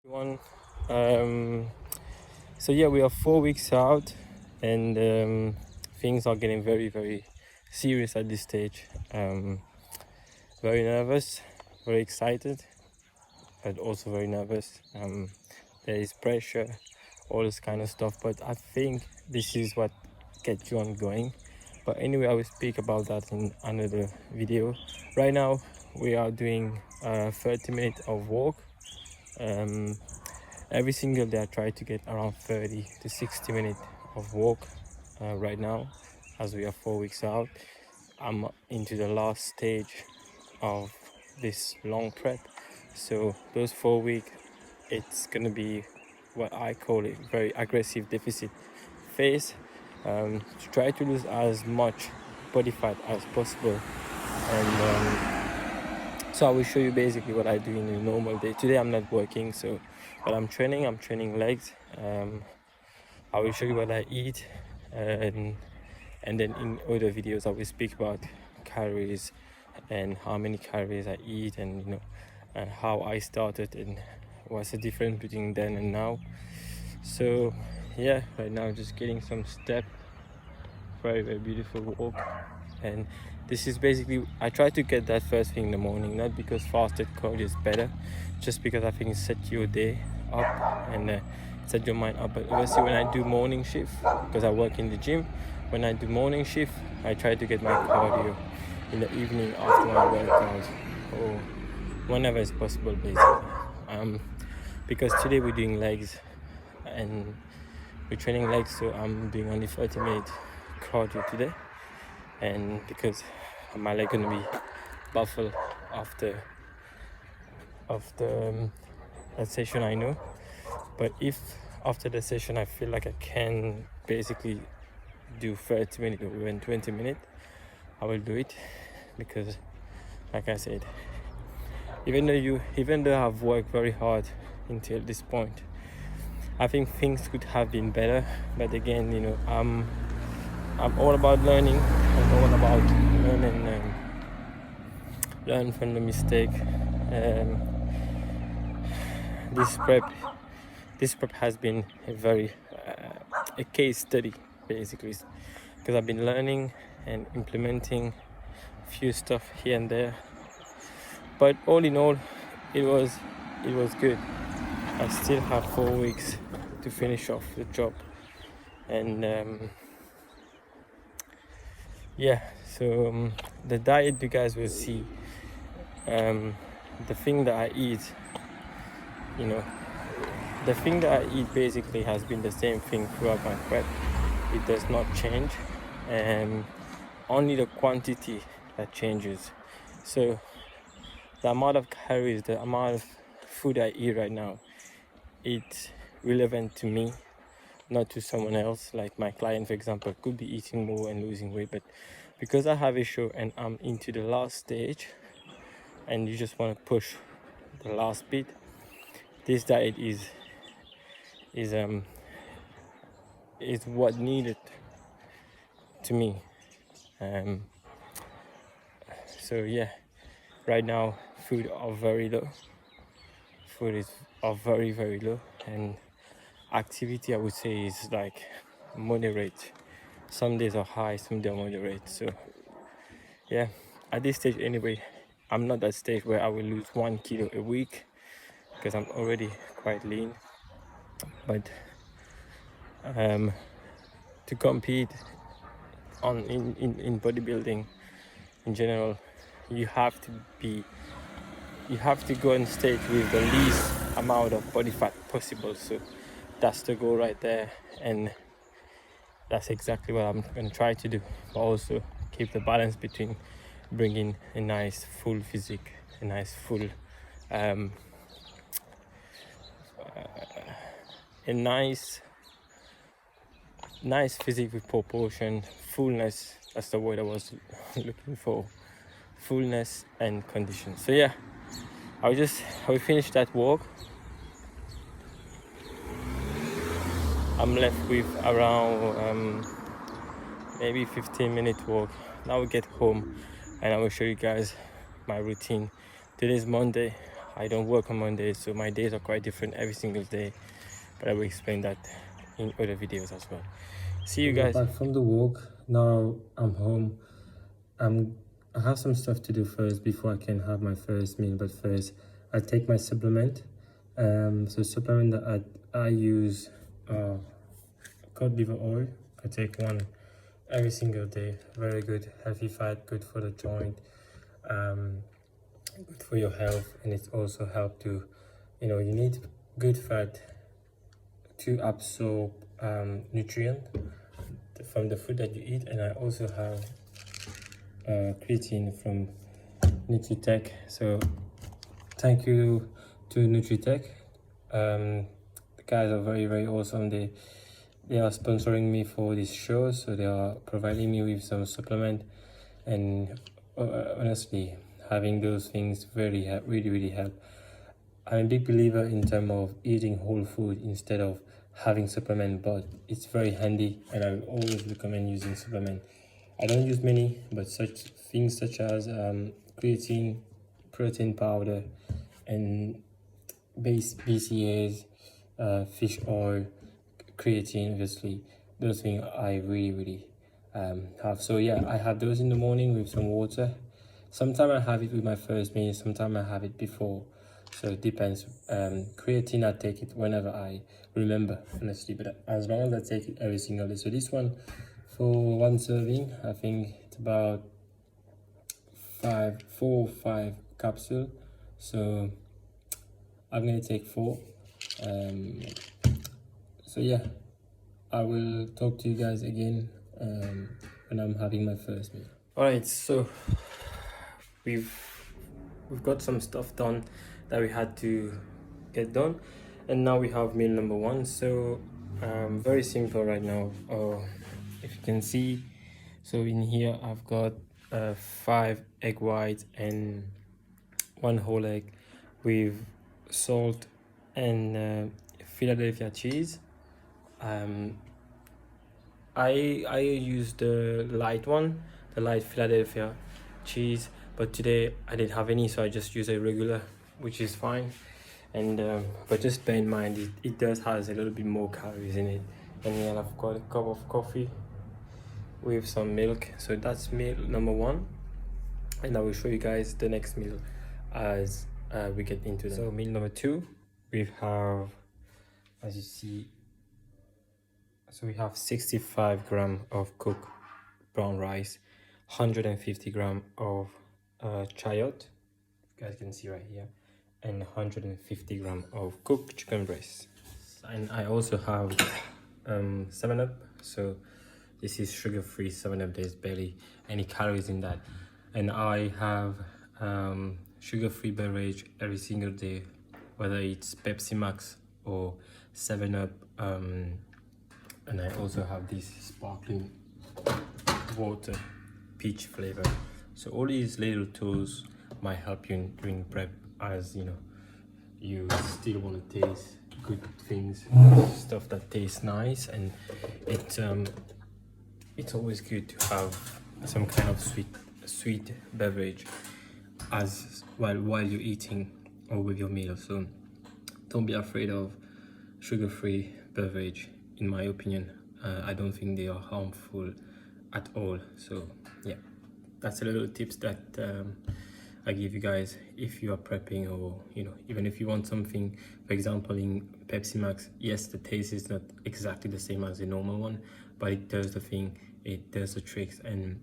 Everyone. So yeah, we are 4 weeks out, and things are getting very serious at this stage. Very nervous, very excited, but also very nervous. There is pressure, all this kind of stuff, but I think this is what gets you on going. But anyway, I will speak about that in another video. Right now we are doing 30 minutes of walk. Every single day I try to get around 30 to 60 minutes of walk. Right now, as we are 4 weeks out, I'm into the last stage of this long prep. So those 4 weeks, it's gonna be what I call it very aggressive deficit phase, to try to lose as much body fat as possible. And so I will show you basically what I do in a normal day. Today I'm not working, so but I'm training legs. I will show you what I eat, and then in other videos I will speak about calories and how many calories I eat, and and how I started and what's the difference between then and now. So yeah, right now just getting some step, very beautiful walk. And this is basically, I try to get that first thing in the morning, not because fasted cardio is better, just because I think it set your day up and set your mind up. But obviously when I do morning shift, because I work in the gym, when I do morning shift I try to get my cardio in the evening after my workout, or whenever it's possible basically. Because today we're doing legs and we're training legs, so I'm doing only 30 minutes cardio today. And because my leg gonna be buffled after that session, I know. But if after the session I feel like I can basically do 30 minutes or even 20 minutes, I will do it. Because like I said, even though I've worked very hard until this point, I think things could have been better. But again, I'm all about learning. I'm all about learn from the mistake. This prep has been a case study basically, because I've been learning and implementing a few stuff here and there. But all in all, it was good. I still have 4 weeks to finish off the job, and yeah. So the diet, you guys will see. The thing that I eat, the thing that I eat basically has been the same thing throughout my prep. It does not change, and only the quantity that changes. So the amount of calories, the amount of food I eat right now, it's relevant to me, not to someone else. Like my client, for example, could be eating more and losing weight, but because I have a show and I'm into the last stage and you just want to push the last bit, this diet is what needed to me. So yeah, right now food are very low. Are very low, and activity I would say is like moderate. Some days are high, some days are moderate. So yeah, at this stage anyway, I'm not that stage where I will lose 1 kilo a week, because I'm already quite lean. But to compete in bodybuilding in general, you have to go on stage with the least amount of body fat possible. So that's the goal right there, and that's exactly what I'm going to try to do, but also keep the balance between bringing a nice full physique, a nice full a nice physique with proportion, fullness. That's the word I was looking for, fullness and condition. So yeah, I will finish that walk. I'm left with around maybe 15-minute walk. Now we get home and I will show you guys my routine. Today is Monday. I don't work on Mondays, so my days are quite different every single day, but I will explain that in other videos as well. See you guys. Back from the walk. Now I'm home. I have some stuff to do first before I can have my first meal, but first I take my supplement. So supplement that I use cod liver oil. I take one every single day. Very good, healthy fat, good for the joint, good for your health, and it also help to, you need good fat to absorb nutrient from the food that you eat. And I also have creatine from Nutritech. So thank you to Nutritech. The guys are very awesome. They are sponsoring me for this show, so they are providing me with some supplement, and honestly, having those things really help. I'm a big believer in terms of eating whole food instead of having supplement, but it's very handy, and I always recommend using supplement. I don't use many, but such things such as creatine, protein powder, and BCAAs, fish oil, creatine, obviously, those things I really have. So yeah, I have those in the morning with some water. Sometimes I have it with my first meal, sometimes I have it before, so it depends. Creatine, I take it whenever I remember, honestly, but as long as I take it every single day. So this one, for one serving, I think it's about 4 or 5 capsules, so I'm gonna take 4. So yeah, I will talk to you guys again when I'm having my first meal. All right, so we've got some stuff done that we had to get done, and now we have meal number 1. So very simple right now. If you can see, so in here I've got 5 egg whites and 1 whole egg with salt and Philadelphia cheese. I use the light one, the light Philadelphia cheese, but today I didn't have any, so I just use a regular, which is fine. And but just bear in mind, it does has a little bit more calories in it. And then I've got a cup of coffee with some milk. So that's meal number 1, and I will show you guys the next meal as we get into them. So meal number 2, we have, as you see, so we have 65 grams of cooked brown rice, 150 grams of chayot, you guys can see right here, and 150 grams of cooked chicken breast. And I also have 7-Up. So this is sugar-free 7-Up. There's barely any calories in that. And I have sugar-free beverage every single day, whether it's Pepsi Max or 7-Up. And I also have this sparkling water, peach flavor. So all these little tools might help you during prep, as you still want to taste good things, stuff that tastes nice, and it's always good to have some kind of sweet beverage as while you're eating or with your meal. So don't be afraid of sugar-free beverage. In my opinion, I don't think they are harmful at all. So yeah, that's a little tips that I give you guys if you are prepping, or even if you want something. For example, in Pepsi Max, yes, the taste is not exactly the same as the normal one, but it does the thing, it does the tricks, and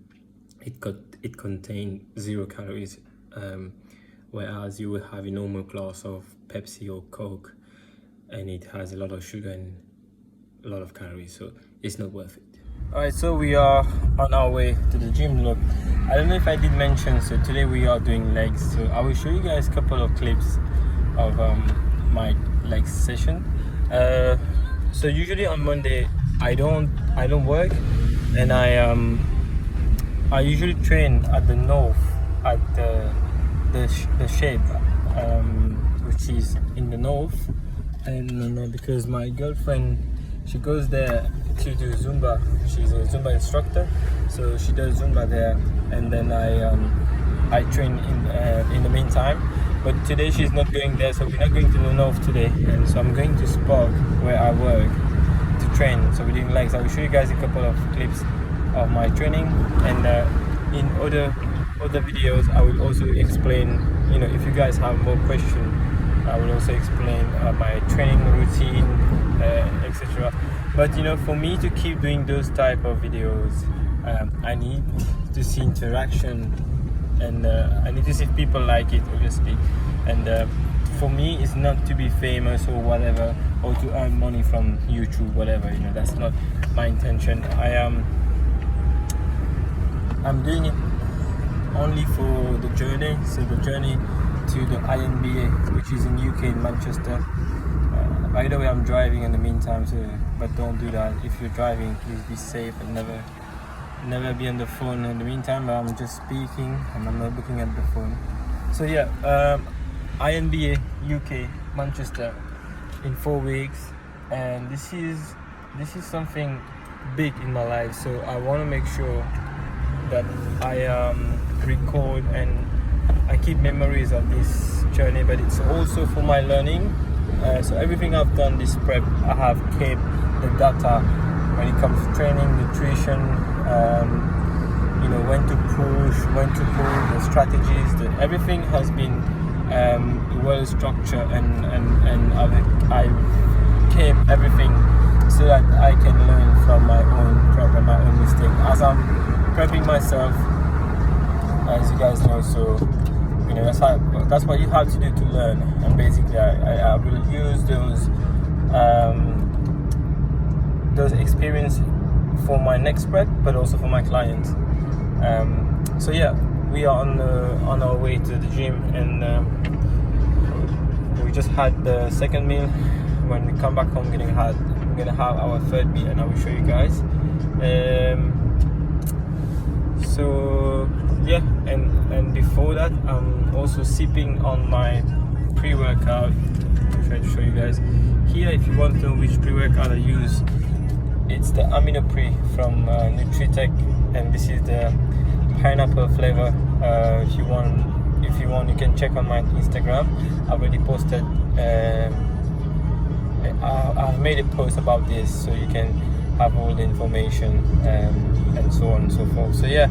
it contains 0 calories, whereas you will have a normal glass of Pepsi or Coke and it has a lot of sugar and a lot of calories, so it's not worth it. All right, so we are on our way to the gym. Look, I don't know if I did mention, so today we are doing legs. So I will show you guys a couple of clips of my leg session. So usually on Monday I don't work, and I usually train at the north, at the shape, which is in the north. And because my girlfriend, she goes there to do Zumba. She's a Zumba instructor, so she does Zumba there, and then I train in the meantime. but today she's not going there, so we're not going to the north today, and so I'm going to Spark where I work to train. So we're doing legs. I will show you guys a couple of clips of my training, and in other videos I will also explain, you know, if you guys have more questions, I will also explain my training routine, etc. But you know, for me to keep doing those type of videos, I need to see interaction, and I need to see if people like it, obviously. And for me, it's not to be famous or whatever, or to earn money from YouTube, whatever. You know, that's not my intention. I'm doing it only for the journey. So the journey to the INBA, which is in UK, in Manchester. By the way, I'm driving in the meantime, so but don't do that. If you're driving, please be safe and never be on the phone in the meantime. I'm just speaking and I'm not looking at the phone. So yeah, INBA UK, Manchester, in 4 weeks, and this is something big in my life. So I want to make sure that I record and I keep memories of this journey, but it's also for my learning. So everything I've done this prep, I have kept the data when it comes to training, nutrition, you know, when to push, when to pull, the strategies, everything has been well structured, and I kept everything so that I can learn from my own prep and my own mistake as I'm prepping myself, as you guys know. So you know, that's what you have to do to learn, and basically I will use those experience for my next prep, but also for my clients. So yeah, we are on our way to the gym, and we just had the second meal. When we come back home, we're gonna have our third meal, and I will show you guys. So yeah, and before that, I'm also sipping on my pre-workout. I'll try to show you guys here. If you want to know which pre-workout I use, it's the Amino Pre from Nutritech, and this is the pineapple flavor. If you want, you can check on my Instagram. I've already posted. I've made a post about this, so you can have all the information, and so on and so forth. So yeah,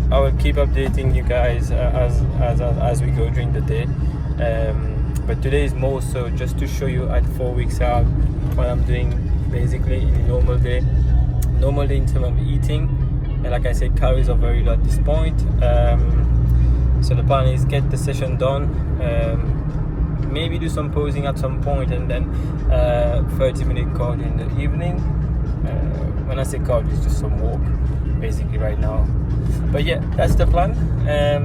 I will keep updating you guys as we go during the day. But today is more so just to show you at 4 weeks out what I'm doing basically in a normal day in terms of eating. And like I said, calories are very low at this point. So the plan is get the session done, maybe do some posing at some point, and then 30-minute cardio in the evening. When I say cardio, it's just some walk basically right now. But yeah, that's the plan.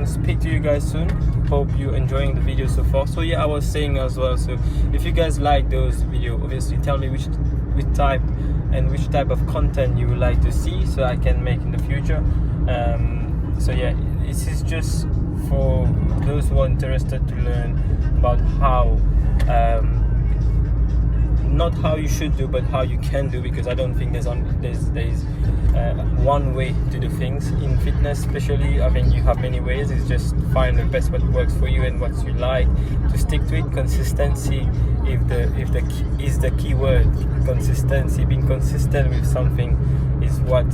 Speak to you guys soon. Hope you're enjoying the video so far. So yeah, I was saying as well, so if you guys like those videos, obviously tell me which type of content you would like to see, so I can make in the future. So yeah, this is just for those who are interested to learn about how, not how you should do, but how you can do, because I don't think there's one way to do things in fitness, especially. I think you have many ways. It's just find the best what works for you and what you like to stick to it. Consistency is the key word. Consistency, being consistent with something is what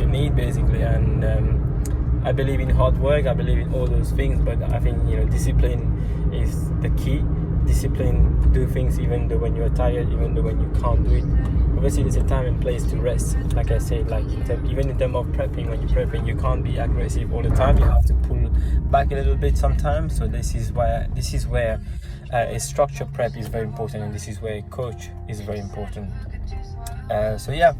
you need basically. And I believe in hard work, I believe in all those things, but I think, you know, discipline is the key. Discipline, do things even though when you're tired, even though when you can't do it. Obviously there's a time and place to rest, like I said, like even in terms of prepping. When you're prepping, you can't be aggressive all the time, you have to pull back a little bit sometimes. So this is where a structured prep is very important, and this is where a coach is very important. So yeah,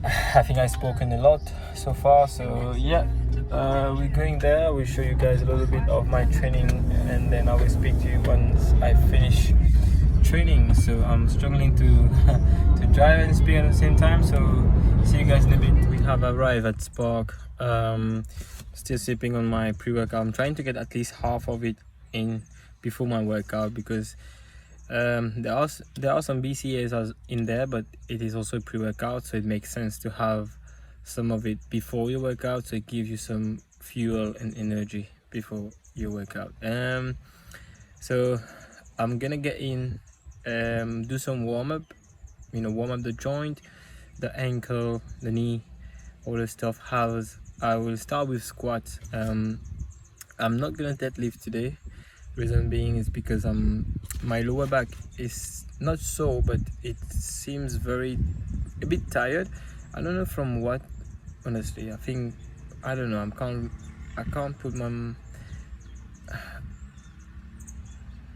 I think I've spoken a lot so far. So yeah, we're going there. We'll show you guys a little bit of my training, and then I will speak to you once I finish training. So I'm struggling to drive and speak at the same time. So see you guys in a bit. We have arrived at Spark. Still sipping on my pre-workout. I'm trying to get at least half of it in before my workout, because there are some BCAAs in there, but it is also pre-workout, so it makes sense to have some of it before your workout, so it gives you some fuel and energy before your workout. So I'm gonna get in, do some warm-up, warm up the joint, the ankle, the knee, all the stuff. I will start with squats. I'm not gonna deadlift today. Reason being is because my lower back is not sore, but it seems a bit tired. I don't know from what, honestly. I don't know.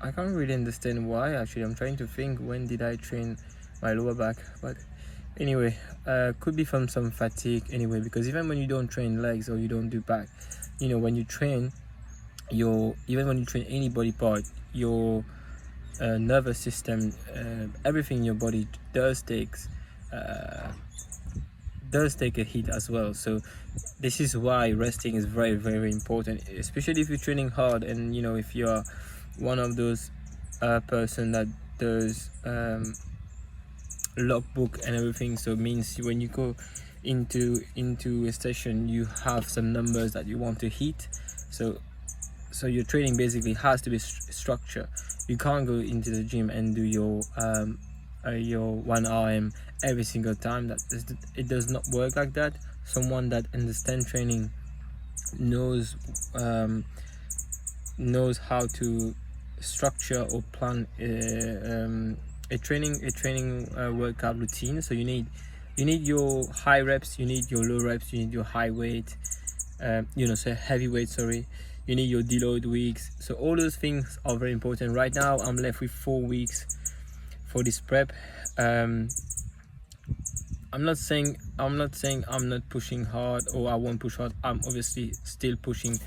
I can't really understand why. Actually, I'm trying to think, when did I train my lower back? But anyway, could be from some fatigue anyway, because even when you don't train legs or you don't do back, when you train even when you train any body part, your nervous system, everything in your body does take a hit as well. So this is why resting is very, very important, especially if you're training hard, and if you're one of those person that does logbook and everything. So it means when you go into a session, you have some numbers that you want to hit. So your training basically has to be structured. You can't go into the gym and do your 1 RM every single time. It does not work like that. Someone that understands training knows how to structure or plan a training workout routine. So you need your high reps, you need your low reps, you need your high weight, so heavy weight, sorry. You need your deload weeks. So all those things are very important. Right now I'm left with 4 weeks for this prep. I'm not saying I'm not pushing hard, or I won't push hard. I'm obviously still pushing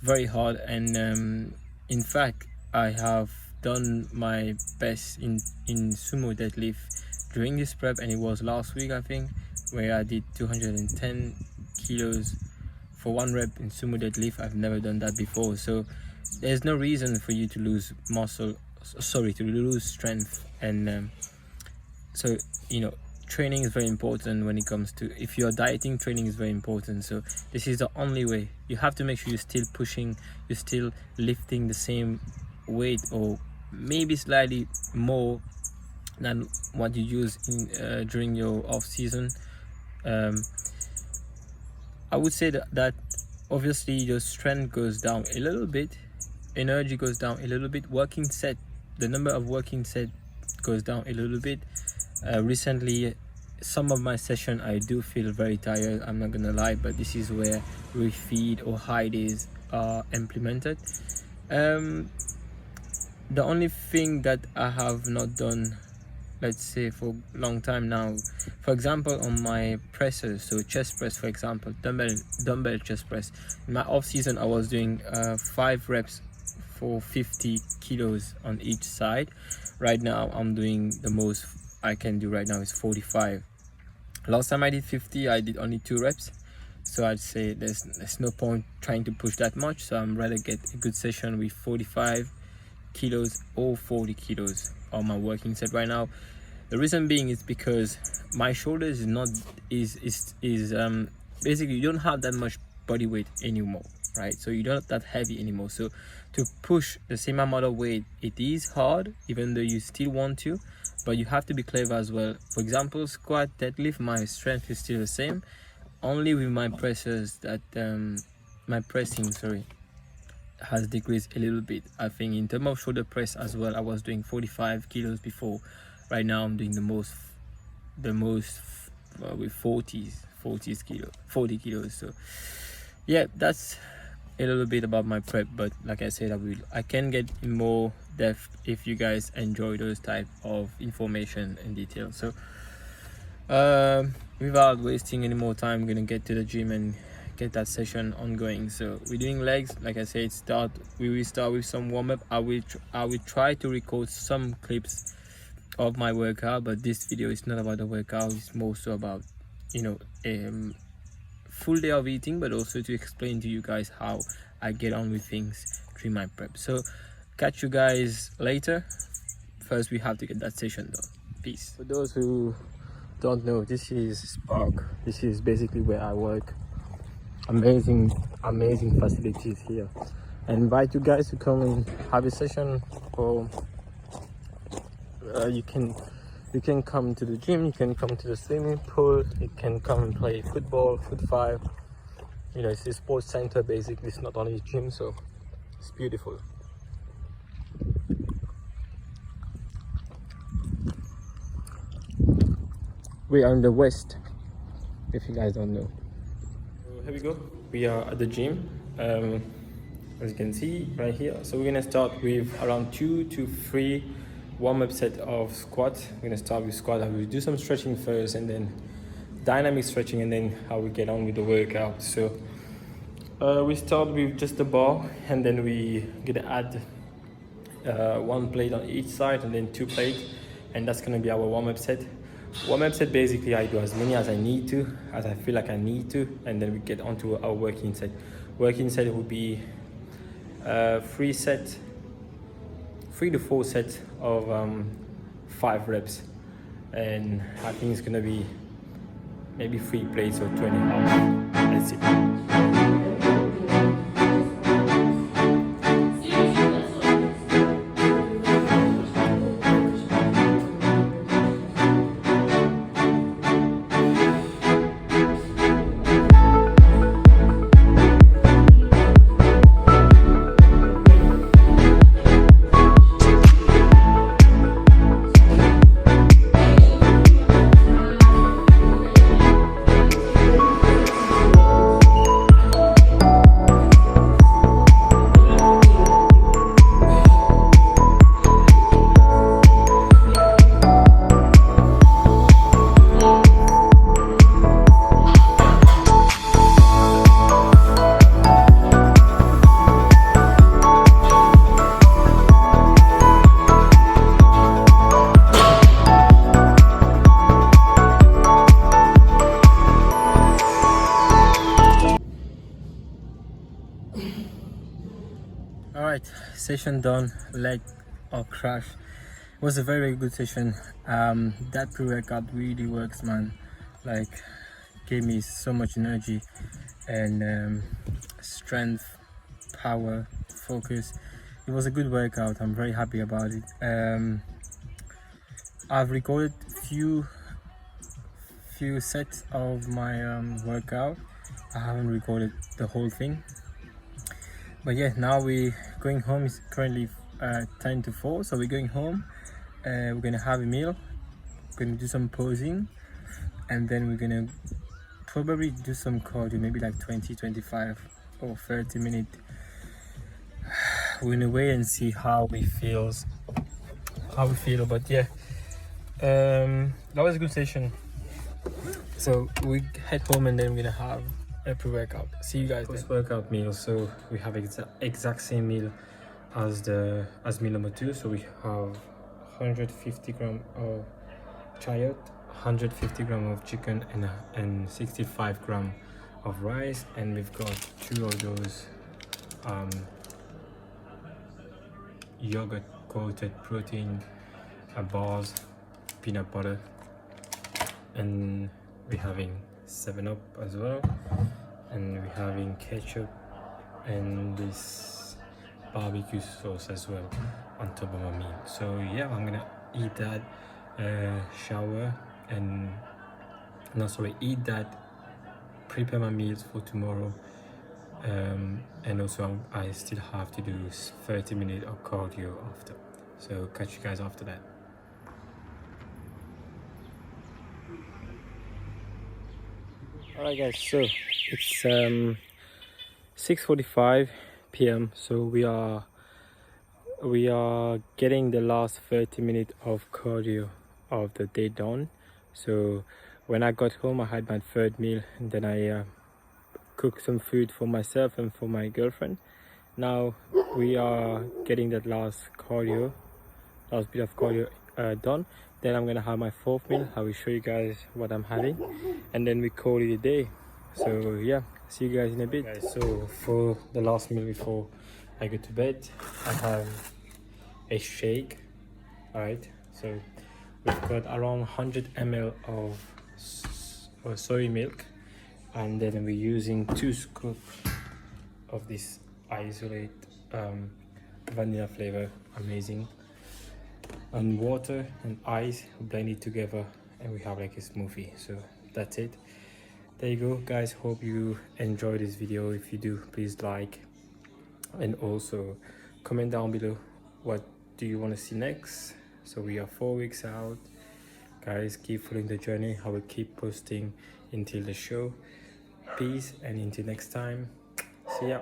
very hard, and in fact I have done my best in sumo deadlift during this prep, and it was last week, I think, where I did 210 kilos for 1 rep in sumo deadlift. I've never done that before, so there's no reason for you to lose strength. And so training is very important when it comes to, if you're dieting, training is very important. So this is the only way. You have to make sure you're still pushing, you're still lifting the same weight, or maybe slightly more than what you use during your off season. I would say that obviously your strength goes down a little bit, energy goes down a little bit, the number of working set goes down a little bit. Recently, some of my session I do feel very tired, I'm not gonna lie, but this is where refeed or high days are implemented. The only thing that I have not done, let's say, for a long time now, for example, on my pressers, so chest press, for example, dumbbell chest press, in my off season I was doing 5 reps for 50 kilos on each side. Right now I'm doing, the most I can do right now is 45. Last time I did 50, I did only 2 reps, so I'd say there's no point trying to push that much. So I'm rather get a good session with 45 kilos or 40 kilos on my working set right now. The reason being is because my shoulders basically, you don't have that much body weight anymore, right? So you're not that heavy anymore. So to push the same amount of weight, it is hard, even though you still want to, but you have to be clever as well. For example, squat, deadlift, my strength is still the same, only with my pressers that my pressing, has decreased a little bit. I think in terms of shoulder press as well, I was doing 45 kilos before. Right now I'm doing the most with 40 kilos. So yeah, that's a little bit about my prep, but like I said, I can get in more depth if you guys enjoy those type of information and detail. So without wasting any more time, I'm gonna get to the gym and get that session ongoing. So we're doing legs, like I said. We will start with some warm-up. I will try to record some clips of my workout, but this video is not about the workout. It's more so about full day of eating, but also to explain to you guys how I get on with things during my prep. So catch you guys later. First we have to get that session done. Peace. For those who don't know, this is Spark. This is basically where I work amazing facilities here. I invite you guys to come and have a session, or you can come to the gym, you can come to the swimming pool, you can come and play football, foot five. It's a sports center basically. It's not only a gym, so it's beautiful. We are in the west, if you guys don't know. So here we go. We are at the gym, as you can see right here. So we're gonna start with around 2 to 3 warm-up set of squats. We're gonna start with squat. I will do some stretching first, and then dynamic stretching, and then how we get on with the workout. So we start with just the bar, and then we gonna add 1 plate on each side, and then 2 plates, and that's gonna be our warm-up set. Warm-up set, basically I do as many as I need to, as I feel like I need to, and then we get onto our working set. Working set would be 3 to 4 sets of 5 reps, and I think it's gonna be maybe 3 plates or 20 half. Let's see. All right, session done. Leg or crash. It was a very good session. That pre-workout really works, man. Like, gave me so much energy and strength, power, focus. It was a good workout. I'm very happy about it. I've recorded few sets of my workout. I haven't recorded the whole thing, but yeah, now we're going home. It's currently 10 to 4, so we're going home. We're gonna have a meal, we're gonna do some posing, and then we're gonna probably do some cardio, maybe like 20, 25 or 30 minutes. We're gonna wait and see how we feel, but yeah, that was a good session. So we head home, and then we're gonna have a pre-workout. See you guys post-workout meal. So we have exact same meal as meal number 2. So we have 150 gram of chayot, 150 gram of chicken, and 65 gram of rice, and we've got 2 of those yogurt coated protein bars, peanut butter, and we're having 7-Up as well, and we're having ketchup and this barbecue sauce as well on top of my meal. So yeah, I'm gonna eat that, shower, and eat that, prepare my meals for tomorrow, and also I still have to do 30 minutes of cardio after. So catch you guys after that. Alright guys, so it's 6:45 p.m. so we are getting the last 30 minutes of cardio of the day done. So when I got home, I had my 3rd meal, and then I cooked some food for myself and for my girlfriend. Now we are getting that last bit of cardio done. Then I'm gonna have my 4th meal. I will show you guys what I'm having, and then we call it a day. So yeah, see you guys in a bit. Guys, so for the last meal before I go to bed, I have a shake. All right, so we've got around 100 ml of soy milk, and then we're using 2 scoops of this isolate vanilla flavor, amazing, and water and ice, blend it together, and we have like a smoothie. So that's it. There you go, guys. Hope you enjoyed this video. If you do, please like, and also comment down below what do you want to see next. So we are 4 weeks out, guys. Keep following the journey. I will keep posting until the show. Peace, and until next time, see ya.